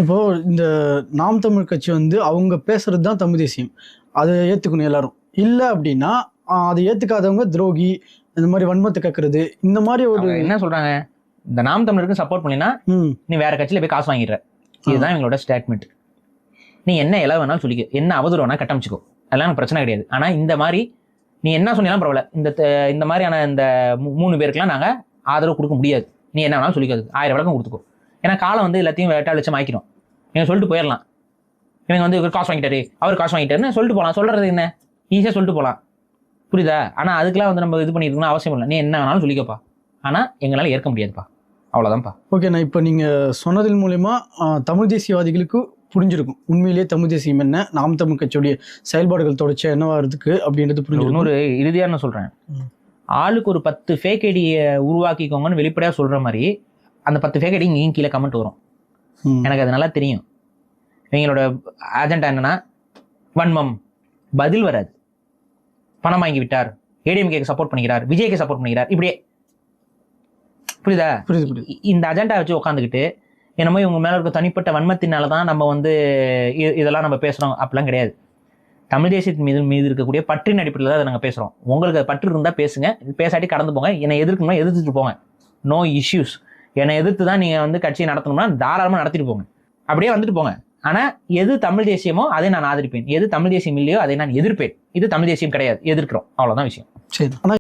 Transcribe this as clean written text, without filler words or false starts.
இப்போ இந்த நாம் தமிழ் கட்சி வந்து அவங்க பேசுறது தான் தமிழ் தேசியம், அதை ஏத்துக்கணும் எல்லாரும். இல்ல அப்படின்னா அதை ஏத்துக்காதவங்க துரோகி, இந்த மாதிரி வன்மத்தை கக்குறது, இந்த மாதிரி ஒரு என்ன சொல்றாங்க, இந்த நாம் தமிழருக்கு சப்போர்ட் பண்ணினா நீ வேற கட்சியில போய் காசு வாங்கிடுற. இதுதான் இவங்களோட ஸ்டேட்மெண்ட். நீ என்ன எல்லாம் வேணாலும் சொல்லிக்க, என்ன அவதூறு வேணா கட்டமைச்சுக்கோ, அதெல்லாம் எனக்கு பிரச்சனை கிடையாது. ஆனா இந்த மாதிரி நீ என்ன சொன்னாலும் பரவாயில்ல, இந்த மாதிரியான இந்த 3 பேருக்குலாம் நாங்க ஆதரவு கொடுக்க முடியாது. நீ என்ன வேணாலும் சொல்லிக்காது, 1000 விளக்கம் கொடுத்துக்கோ. ஏன்னா காலம் வந்து எல்லாத்தையும் 8 லட்சம் ஆக்கிடும். நீங்க சொல்லிட்டு போயிடலாம், எனக்கு வந்து இவர் காசு வாங்கிட்டாரு, அவர் காசு வாங்கிட்டாருன்னு சொல்லிட்டு போகலாம். சொல்றது என்ன, ஈஸியா சொல்லிட்டு போகலாம், புரியுதா? ஆனா அதுக்கெல்லாம் வந்து நம்ம இது பண்ணிருக்கணும் அவசியம் இல்லை. நீ என்ன வேணாலும் சொல்லிக்கப்பா, ஆனா எங்களால ஏற்க முடியாதுப்பா, அவ்வளவுதான்ப்பா. ஓகேண்ணா, இப்போ நீங்க சொன்னதின் மூலயமா தமிழ் தேசியவாதிகளுக்கு புரிஞ்சிருக்கும் உண்மையிலேயே தமிழ் தேசியம் என்ன, நாம் தமிழ் கட்சியுடைய செயல்பாடுகள் தொடர்ச்சியா என்னவா இருக்கு அப்படின்றது புரிஞ்சிருக்கும். இன்னொரு இறுதியா நான் சொல்றேன், ஆளுக்கு ஒரு 10 ஃபேக் ஐடியை உருவாக்கிக்கோங்கன்னு வெளிப்படையா சொல்ற மாதிரி அந்த 10 ஃபேக் ஐடி இங்கேயும் கீழே கமெண்ட் வரும். எனக்கு அது நல்லா தெரியும். இவங்களோட அஜெண்டா என்னன்னா வன்மம், பதில் வராது. பணம் வாங்கி விட்டார், ஏடிஎம்கேக்கு சப்போர்ட் பண்ணிக்கிறார், விஜய்க்கு சப்போர்ட் பண்ணிக்கிறார், இப்படியே. புரியுதா? புரியுது. இந்த அஜெண்டா வச்சு உட்காந்துக்கிட்டு என்னமோ இவங்க மேல இருக்க தனிப்பட்ட வன்மத்தினாலதான் நம்ம வந்து இதெல்லாம் நம்ம பேசுறோம், அப்படிலாம் கிடையாது. தமிழ் தேசியத்தின் மீது இருக்கக்கூடிய பற்றின் அடிப்படையில் தான் அதை நாங்கள் பேசுறோம். உங்களுக்கு அது பற்று இருந்தா பேசுங்க, பேசாட்டி கடந்து போங்க. என்னை எதிர்க்கணும்னா எதிர்த்துட்டு போங்க, நோ இஷ்யூஸ். என்னை எதிர்த்து தான் நீங்க வந்து கட்சியை நடத்தணும்னா தாராளமா நடத்திட்டு போங்க, அப்படியே வந்துட்டு போங்க. ஆனா எது தமிழ் தேசியமோ அதை நான் ஆதரிப்பேன், எது தமிழ் தேசியம் இல்லையோ அதை நான் எதிர்ப்பேன். இது தமிழ் தேசியம் கிடையாது, எதிர்க்கிறோம், அவ்வளவுதான் விஷயம். சரி.